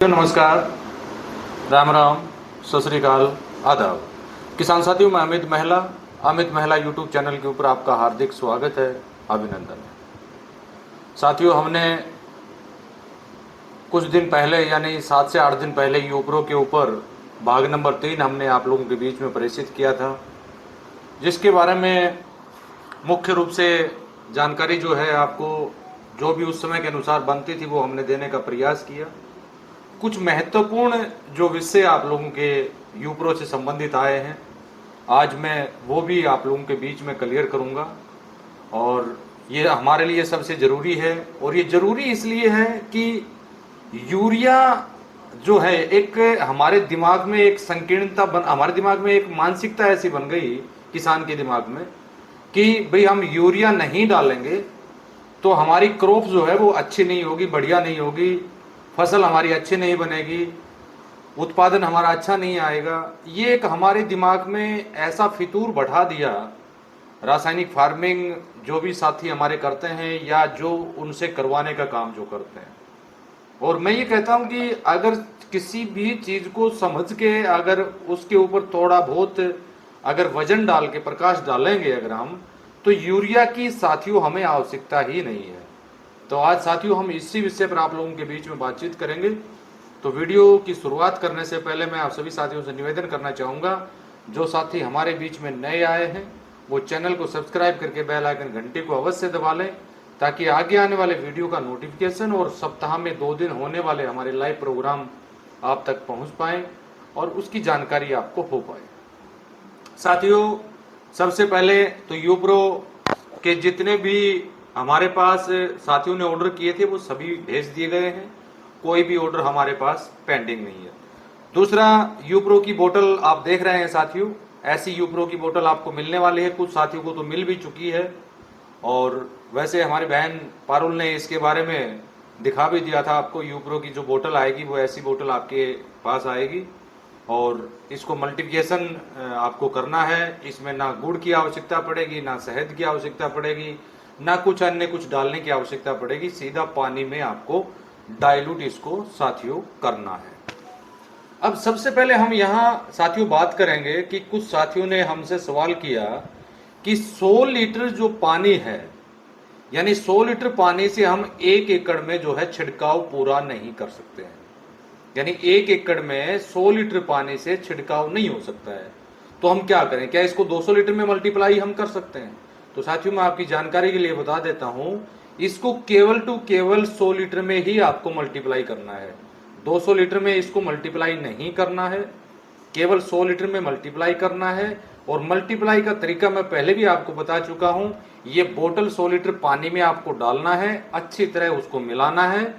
नमस्कार, राम राम, सत श्री अकाल, आदाब। किसान साथियों, मैं अमित महिला यूट्यूब चैनल के ऊपर आपका हार्दिक स्वागत है, अभिनंदन है। साथियों, हमने कुछ दिन पहले यानी 7 से 8 दिन पहले यूप्रो के ऊपर भाग नंबर 3 हमने आप लोगों के बीच में प्रेषित किया था, जिसके बारे में मुख्य रूप से जानकारी जो है आपको जो भी उस समय के अनुसार बनती थी वो हमने देने का प्रयास किया। कुछ महत्वपूर्ण जो विषय आप लोगों के यूप्रो से संबंधित आए हैं, आज मैं वो भी आप लोगों के बीच में क्लियर करूंगा। और ये हमारे लिए सबसे ज़रूरी है, और ये ज़रूरी इसलिए है कि यूरिया जो है एक हमारे दिमाग में एक संकीर्णता हमारे दिमाग में एक मानसिकता ऐसी बन गई किसान के दिमाग में कि भाई हम यूरिया नहीं डालेंगे तो हमारी क्रॉप जो है वो अच्छी नहीं होगी, बढ़िया नहीं होगी, फसल हमारी अच्छी नहीं बनेगी, उत्पादन हमारा अच्छा नहीं आएगा। ये एक हमारे दिमाग में ऐसा फितूर बढ़ा दिया रासायनिक फार्मिंग जो भी साथी हमारे करते हैं या जो उनसे करवाने का काम जो करते हैं। और मैं ये कहता हूं कि अगर किसी भी चीज को समझ के अगर उसके ऊपर थोड़ा बहुत अगर वजन डाल के प्रकाश डालेंगे अगर हम, तो यूरिया की साथियों हमें आवश्यकता ही नहीं है। तो आज साथियों हम इसी विषय पर आप लोगों के बीच में बातचीत करेंगे। तो वीडियो की शुरुआत करने से पहले मैं आप सभी साथियों से निवेदन करना चाहूँगा, जो साथी हमारे बीच में नए आए हैं वो चैनल को सब्सक्राइब करके बेल आइकन घंटी को अवश्य दबा लें, ताकि आगे आने वाले वीडियो का नोटिफिकेशन और सप्ताह में 2 दिन होने वाले हमारे लाइव प्रोग्राम आप तक पहुँच पाएँ और उसकी जानकारी आपको हो पाए। साथियों, सबसे पहले तो यूप्रो के जितने भी हमारे पास साथियों ने ऑर्डर किए थे वो सभी भेज दिए गए हैं, कोई भी ऑर्डर हमारे पास पेंडिंग नहीं है। दूसरा, यूप्रो की बोतल आप देख रहे हैं साथियों, ऐसी यूप्रो की बोतल आपको मिलने वाली है, कुछ साथियों को तो मिल भी चुकी है। और वैसे हमारी बहन पारुल ने इसके बारे में दिखा भी दिया था आपको। यूप्रो की जो बोतल आएगी वो ऐसी बोतल आपके पास आएगी और इसको मल्टीप्लिकेशन आपको करना है। इसमें ना गुड़ की आवश्यकता पड़ेगी, ना शहद की आवश्यकता पड़ेगी, ना कुछ अन्य कुछ डालने की आवश्यकता पड़ेगी। सीधा पानी में आपको डाइल्यूट इसको साथियों करना है। अब सबसे पहले हम यहाँ साथियों बात करेंगे कि कुछ साथियों ने हमसे सवाल किया कि 100 लीटर जो पानी है, यानी 100 लीटर पानी से हम 1 एकड़ में जो है छिड़काव पूरा नहीं कर सकते हैं। यानी 1 एकड़ में 100 लीटर पानी से छिड़काव नहीं हो सकता है। तो हम क्या करें, क्या इसको 200 लीटर में मल्टीप्लाई हम कर सकते हैं? तो साथियों मैं आपकी जानकारी के लिए बता देता हूं, इसको केवल टू केवल 100 लीटर में ही आपको मल्टीप्लाई करना है। 200 लीटर में इसको मल्टीप्लाई नहीं करना है, केवल 100 लीटर में मल्टीप्लाई करना है। और मल्टीप्लाई का तरीका मैं पहले भी आपको बता चुका हूं। ये बोतल 100 लीटर पानी में आपको डालना है, अच्छी तरह उसको मिलाना है।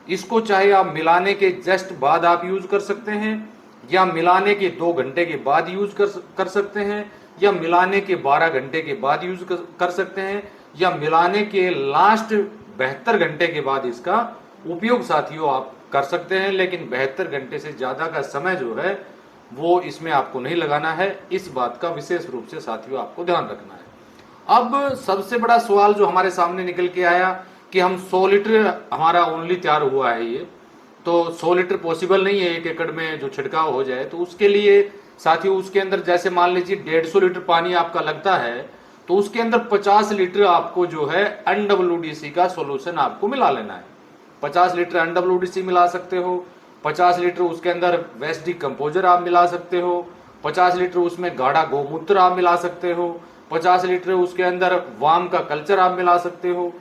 इसको चाहे आप मिलाने के जस्ट बाद आप यूज कर सकते हैं, या मिलाने के 2 घंटे के बाद यूज कर सकते हैं, या मिलाने के 12 घंटे के बाद यूज कर सकते हैं, या मिलाने के लास्ट 72 घंटे के बाद इसका उपयोग साथियों आप कर सकते हैं। लेकिन 72 घंटे से ज्यादा का समय जो है वो इसमें आपको नहीं लगाना है। इस बात का विशेष रूप से साथियों आपको ध्यान रखना है। अब सबसे बड़ा सवाल जो हमारे सामने निकल के आया कि हम 100 लीटर हमारा ओनली तैयार हुआ है, ये तो 100 लीटर पॉसिबल नहीं है 1 एकड़ में जो छिड़काव हो जाए। तो उसके लिए साथियों उसके अंदर जैसे मान लीजिए 150 लीटर पानी आपका लगता है, तो उसके अंदर 50 लीटर आपको जो है NWDC का सोल्यूशन आपको मिला लेना है। 50 लीटर NWDC मिला सकते हो, 50 लीटर उसके अंदर वेस्ट डिकम्पोजर आप मिला सकते हो, 50 लीटर उसमें गाढ़ा गोमूत्र आप मिला सकते हो, 50 लीटर उसके अंदर वाम का कल्चर आप मिला सकते हो,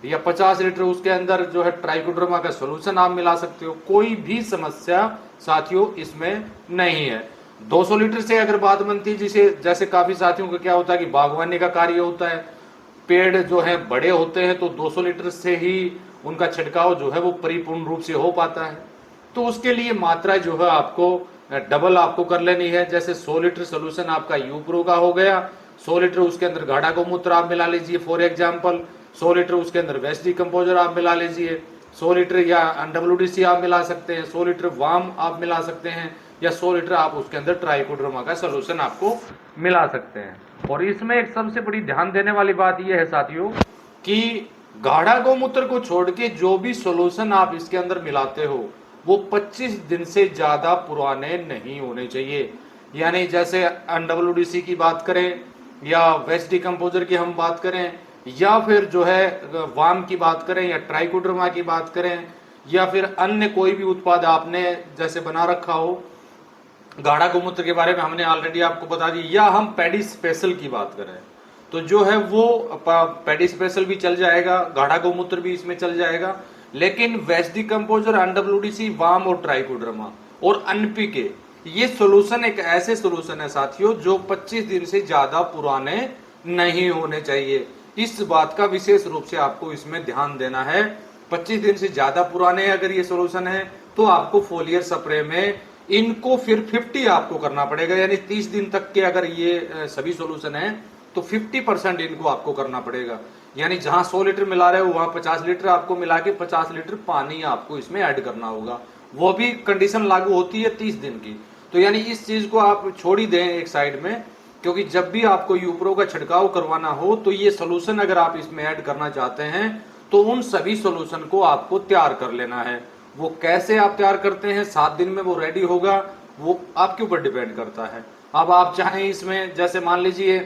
या 50 लीटर उसके अंदर जो है ट्राइकोडर्मा का सोल्यूशन आप मिला सकते हो। कोई भी समस्या साथियों इसमें नहीं है। 200 लीटर से अगर बात बनती है, जिसे जैसे काफी साथियों का क्या होता है कि बागवानी का कार्य होता है, पेड़ जो है बड़े होते हैं, तो 200 लीटर से ही उनका छिड़काव जो है वो परिपूर्ण रूप से हो पाता है। तो उसके लिए मात्रा जो है आपको डबल आपको कर लेनी है। जैसे 100 लीटर सोल्यूशन आपका यूप्रो का हो गया, 100 लीटर उसके अंदर गाढ़ा गोमूत्र आप मिला लीजिए फॉर एग्जाम्पल, 100 लीटर उसके अंदर वेस्ट डिकम्पोजर आप मिला लीजिए, 100 लीटर या NWDC आप मिला सकते हैं, 100 लीटर वाम आप मिला सकते हैं, या 100 लीटर आप उसके अंदर ट्राइकोडर्मा का सोल्यूशन आपको मिला सकते हैं। और इसमें एक सबसे बड़ी ध्यान देने वाली बात यह है साथियों कि गाढ़ा गोमूत्र को छोड़ के जो भी सोल्यूशन आप इसके अंदर मिलाते हो वो 25 दिन से ज्यादा पुराने नहीं होने चाहिए। यानी जैसे NWDC की बात करें या वेस्ट डिकम्पोजर की हम बात करें या फिर जो है वाम की बात करें या ट्राइकोडर्मा की बात करें या फिर अन्य कोई भी उत्पाद आपने जैसे बना रखा हो, गाढ़ा गोमूत्र के बारे में हमने ऑलरेडी आपको बता दी, या हम पैडी स्पेशल की बात करें तो जो है वो पैडी स्पेशल भी चल जाएगा, गाढ़ा गोमूत्र भी इसमें चल जाएगा। लेकिन वेस्ट डिकम्पोजर, NWDC, वाम और ट्राइकोडर्मा और NPK ये सोल्यूशन एक ऐसे सोल्यूशन है साथियों जो 25 दिन से ज्यादा पुराने नहीं होने चाहिए। इस बात का विशेष रूप से आपको इसमें ध्यान देना है। 25 दिन से ज्यादा पुराने अगर ये सोल्यूशन है तो आपको फोलियर स्प्रे में इनको फिर 50 आपको करना पड़ेगा। यानी 30 दिन तक के अगर ये सभी सोल्यूशन है तो 50% इनको आपको करना पड़ेगा। यानी जहां 100 लीटर मिला रहे हो वहां 50 लीटर आपको मिला के 50 लीटर पानी आपको इसमें ऐड करना होगा। वो भी कंडीशन लागू होती है 30 दिन की। तो यानी इस चीज को आप छोड़ ही दें एक साइड में, क्योंकि जब भी आपको यूप्रो का छिड़काव करवाना हो तो ये सोल्यूशन अगर आप इसमें ऐड करना चाहते हैं तो उन सभी सोल्यूशन को आपको तैयार कर लेना है। वो कैसे आप तैयार करते हैं, 7 दिन में वो रेडी होगा, वो आपके ऊपर डिपेंड करता है। अब आप चाहें इसमें जैसे मान लीजिए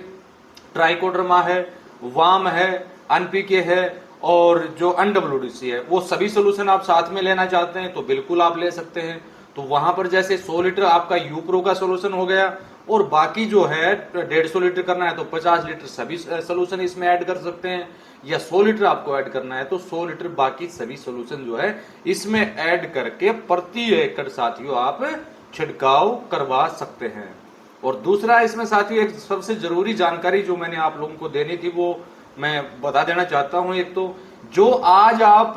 ट्राइकोडर्मा है, वाम है, NPK है और जो NWDC है, वो सभी सोल्यूशन आप साथ में लेना चाहते हैं तो बिल्कुल आप ले सकते हैं। तो वहां पर जैसे 100 लीटर आपका यूप्रो का सोल्यूशन हो गया और बाकी जो है 150 लीटर करना है तो 50 लीटर सभी सोल्यूशन इसमें ऐड कर सकते हैं, या 100 लीटर आपको ऐड करना है तो 100 लीटर बाकी सभी सोल्यूशन जो है इसमें ऐड करके प्रति एकड़ साथियों आप छिड़काव करवा सकते हैं। और दूसरा इसमें साथियों एक सबसे जरूरी जानकारी जो मैंने आप लोगों को देनी थी वो मैं बता देना चाहता हूं। एक तो जो आज आप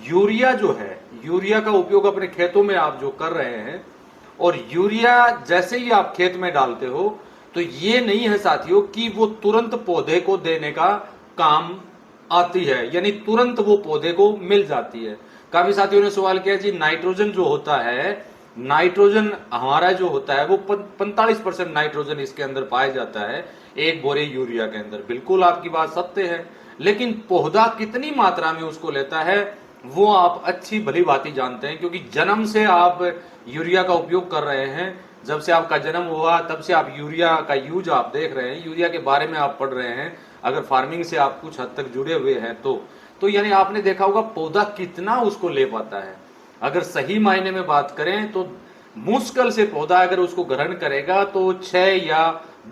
यूरिया जो है, यूरिया का उपयोग अपने खेतों में आप जो कर रहे हैं और यूरिया जैसे ही आप खेत में डालते हो तो ये नहीं है साथियों कि वो तुरंत पौधे को देने का काम आती है, यानी तुरंत वो पौधे को मिल जाती है। काफी साथियों ने सवाल किया जी नाइट्रोजन जो होता है, नाइट्रोजन हमारा जो होता है वो 45% नाइट्रोजन इसके अंदर पाया जाता है एक बोरे यूरिया के अंदर। बिल्कुल आपकी बात सत्य है, लेकिन पौधा कितनी मात्रा में उसको लेता है वो आप अच्छी भली बात ही जानते हैं, क्योंकि जन्म से आप यूरिया का उपयोग कर रहे हैं। जब से आपका जन्म हुआ तब से आप यूरिया का यूज आप देख रहे हैं, यूरिया के बारे में आप पढ़ रहे हैं, अगर फार्मिंग से आप कुछ हद तक जुड़े हुए हैं तो यानी आपने देखा होगा पौधा कितना उसको ले पाता है। अगर सही मायने में बात करें तो मुश्किल से पौधा अगर उसको ग्रहण करेगा तो 6 या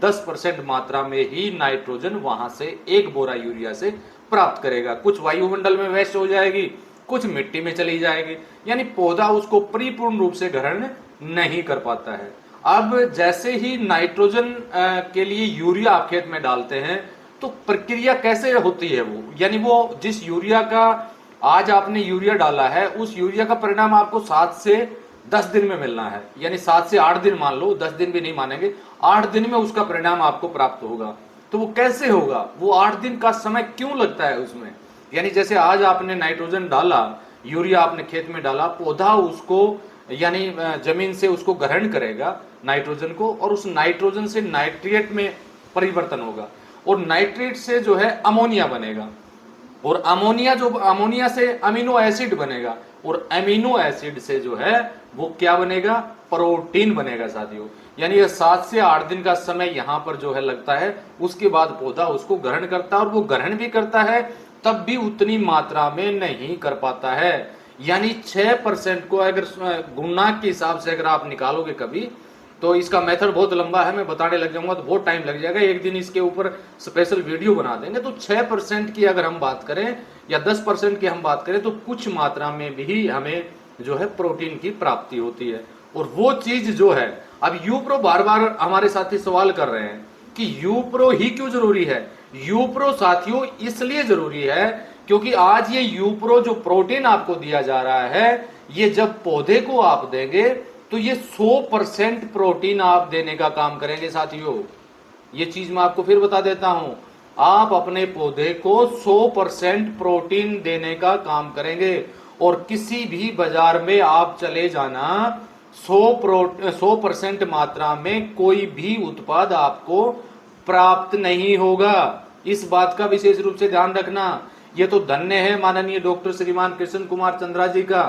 10% मात्रा में ही नाइट्रोजन वहां से एक बोरा यूरिया से प्राप्त करेगा। कुछ वायुमंडल में वेस्ट हो जाएगी, कुछ मिट्टी में चली जाएगी, यानी पौधा उसको परिपूर्ण रूप से ग्रहण नहीं कर पाता है। अब जैसे ही नाइट्रोजन के लिए यूरिया आप खेत में डालते हैं तो प्रक्रिया कैसे होती है वो, यानी वो जिस यूरिया का आज आपने यूरिया डाला है उस यूरिया का परिणाम आपको 7 से 10 दिन में मिलना है। यानी 7 से 8 दिन मान लो, 10 दिन भी नहीं मानेंगे, 8 दिन में उसका परिणाम आपको प्राप्त होगा। तो वो कैसे होगा, वो 8 दिन का समय क्यों लगता है उसमें। यानी जैसे आज आपने नाइट्रोजन डाला, यूरिया आपने खेत में डाला, पौधा उसको यानी जमीन से उसको ग्रहण करेगा नाइट्रोजन को, और उस नाइट्रोजन से नाइट्रेट में परिवर्तन होगा और नाइट्रेट से जो है अमोनिया बनेगा, और अमोनिया से अमीनो एसिड बनेगा, और अमीनो एसिड से जो है वो क्या बनेगा, प्रोटीन बनेगा साथियों। यानी ये 7 से 8 दिन का समय यहाँ पर जो है लगता है, उसके बाद पौधा उसको ग्रहण करता है, और वो ग्रहण भी करता है तब भी उतनी मात्रा में नहीं कर पाता है। यानी 6% को अगर गुणा के हिसाब से अगर आप निकालोगे कभी, तो इसका मेथड बहुत लंबा है, मैं बताने लग जाऊंगा तो बहुत टाइम लग जाएगा, एक दिन इसके ऊपर स्पेशल वीडियो बना देंगे। तो 6% की अगर हम बात करें या 10% की हम बात करें तो कुछ मात्रा में भी हमें जो है प्रोटीन की प्राप्ति होती है। और वो चीज जो है, अब यूप्रो बार बार हमारे साथी सवाल कर रहे हैं कि यूप्रो ही क्यों जरूरी है। यूप्रो साथियों इसलिए जरूरी है क्योंकि आज ये यूप्रो जो प्रोटीन आपको दिया जा रहा है, ये जब पौधे को आप देंगे तो ये 100% प्रोटीन आप देने का काम करेंगे साथियों। ये चीज मैं आपको फिर बता देता हूं, आप अपने पौधे को 100% प्रोटीन देने का काम करेंगे। और किसी भी बाजार में आप चले जाना, 100% मात्रा में कोई भी उत्पाद आपको प्राप्त नहीं होगा। इस बात का विशेष रूप से ध्यान रखना। ये तो धन्य है माननीय डॉक्टर श्रीमान कृष्ण कुमार चंद्रा जी का,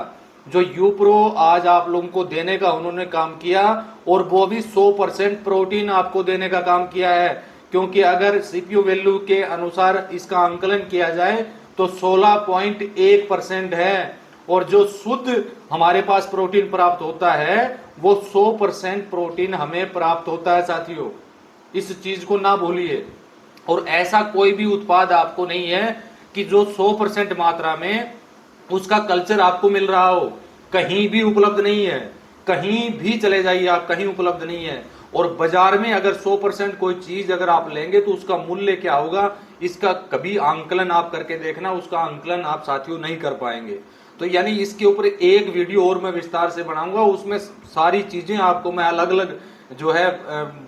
जो यूप्रो आज आप लोगों को देने का उन्होंने काम किया, और वो भी 100% प्रोटीन आपको देने का काम किया है। क्योंकि अगर सीपीयू वैल्यू के अनुसार इसका आंकलन किया जाए तो 16.1% है, और जो शुद्ध हमारे पास प्रोटीन प्राप्त होता है वो 100% प्रोटीन हमें प्राप्त होता है साथियों, इस चीज को ना भूलिए। और ऐसा कोई भी उत्पाद आपको नहीं है कि जो 100% मात्रा में उसका कल्चर आपको मिल रहा हो, कहीं भी उपलब्ध नहीं है। कहीं भी चले जाइए आप, कहीं उपलब्ध नहीं है। और बाजार में अगर 100% कोई चीज अगर आप लेंगे तो उसका मूल्य क्या होगा, इसका कभी आंकलन आप करके देखना, उसका आंकलन आप साथियों नहीं कर पाएंगे। तो यानी इसके ऊपर एक वीडियो और मैं विस्तार से बनाऊंगा, उसमें सारी चीजें आपको मैं अलग अलग जो है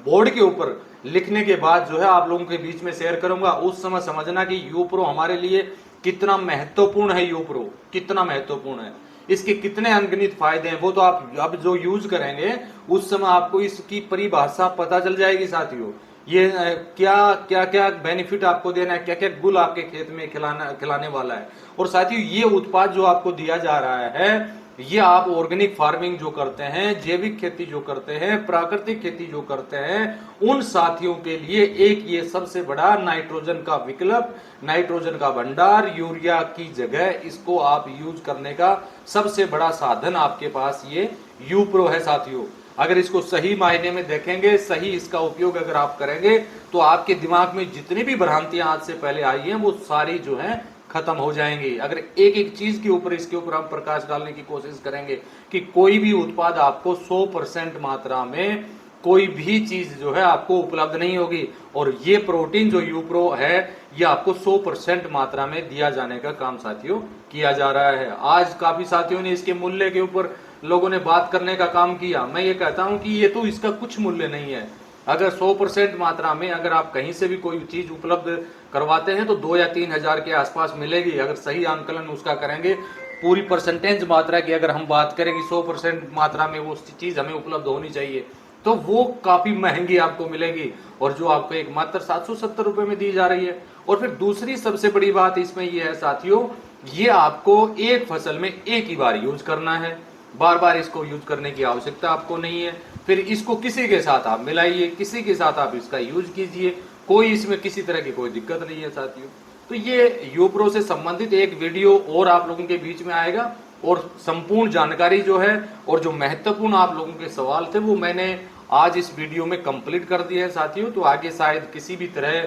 बोर्ड के ऊपर लिखने के बाद जो है आप लोगों के बीच में शेयर करूंगा। उस समय समझना कि यूप्रो हमारे लिए कितना महत्वपूर्ण है, यूप्रो कितना महत्वपूर्ण है, इसके कितने अनगिनत फायदे हैं, वो तो आप अब जो यूज करेंगे उस समय आपको इसकी परिभाषा पता चल जाएगी साथियों। ये क्या क्या क्या बेनिफिट आपको देना है, क्या क्या गुल आपके खेत में खिलाने वाला है। और साथियों ये उत्पाद जो आपको दिया जा रहा है, ये आप ऑर्गेनिक फार्मिंग जो करते हैं, जैविक खेती जो करते हैं, प्राकृतिक खेती जो करते हैं, उन साथियों के लिए एक ये सबसे बड़ा नाइट्रोजन का विकल्प, नाइट्रोजन का भंडार, यूरिया की जगह इसको आप यूज करने का सबसे बड़ा साधन आपके पास ये यूप्रो है साथियों। अगर इसको सही मायने में देखेंगे, सही इसका उपयोग अगर आप करेंगे तो आपके दिमाग में जितनी भी भ्रांतियां आज से पहले आई हैं वो सारी जो है खत्म हो जाएंगी। अगर एक एक चीज के ऊपर इसके ऊपर हम प्रकाश डालने की कोशिश करेंगे कि कोई भी उत्पाद आपको 100% मात्रा में कोई भी चीज जो है आपको उपलब्ध नहीं होगी। और ये प्रोटीन जो यूप्रो है ये आपको 100% मात्रा में दिया जाने का काम साथियों किया जा रहा है। आज काफी साथियों ने इसके मूल्य के ऊपर लोगों ने बात करने का काम किया। मैं ये कहता हूं कि ये तो इसका कुछ मूल्य नहीं है। अगर 100% मात्रा में अगर आप कहीं से भी कोई चीज उपलब्ध करवाते हैं तो 2 या 3 हजार के आसपास मिलेगी। अगर सही आंकलन उसका करेंगे, पूरी परसेंटेज मात्रा की अगर हम बात करें कि 100% मात्रा में वो चीज हमें उपलब्ध होनी चाहिए तो वो काफी महंगी आपको मिलेगी, और जो आपको एक मात्र 770 रुपए में दी जा रही है। और फिर दूसरी सबसे बड़ी बात इसमें ये है साथियों, ये आपको एक फसल में एक ही बार यूज करना है, बार बार इसको यूज करने की आवश्यकता आपको नहीं है। फिर इसको किसी के साथ आप मिलाइए, किसी के साथ आप इसका यूज कीजिए, कोई इसमें किसी तरह की कोई दिक्कत नहीं है साथियों। तो ये यूप्रो से संबंधित एक वीडियो और आप लोगों के बीच में आएगा, और संपूर्ण जानकारी जो है और जो महत्वपूर्ण आप लोगों के सवाल थे वो मैंने आज इस वीडियो में कंप्लीट कर दिए हैं साथियों। तो आगे शायद किसी भी तरह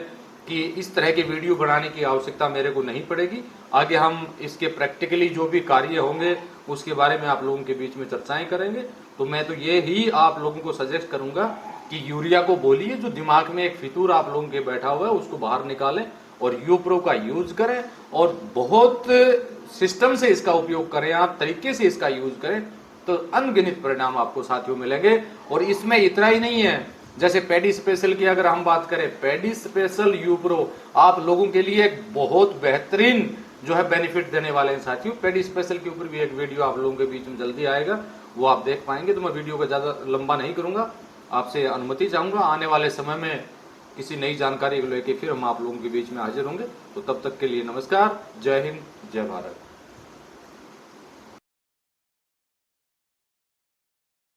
कि इस तरह के वीडियो बनाने की आवश्यकता मेरे को नहीं पड़ेगी। आगे हम इसके प्रैक्टिकली जो भी कार्य होंगे उसके बारे में आप लोगों के बीच में चर्चाएं करेंगे। तो मैं तो ये ही आप लोगों को सजेस्ट करूंगा कि यूरिया को बोलिए, जो दिमाग में एक फितूर आप लोगों के बैठा हुआ है उसको बाहर निकालें और यूप्रो का यूज करें, और बहुत सिस्टम से इसका उपयोग करें, आप तरीके से इसका यूज करें तो अनगिनत परिणाम आपको साथियों मिलेंगे। और इसमें इतना ही नहीं है, जैसे पैडी स्पेशल की अगर हम बात करें, पैडी स्पेशल यूप्रो आप लोगों के लिए एक बहुत बेहतरीन जो है बेनिफिट देने वाले हैं साथियों। पैडी स्पेशल के ऊपर भी एक वीडियो आप लोगों के बीच में जल्दी आएगा, वो आप देख पाएंगे। तो मैं वीडियो को ज्यादा लंबा नहीं करूंगा, आपसे अनुमति चाहूंगा। आने वाले समय में किसी नई जानकारी को लेकर फिर हम आप लोगों के बीच में हाजिर होंगे। तो तब तक के लिए नमस्कार, जय हिंद, जय भारत।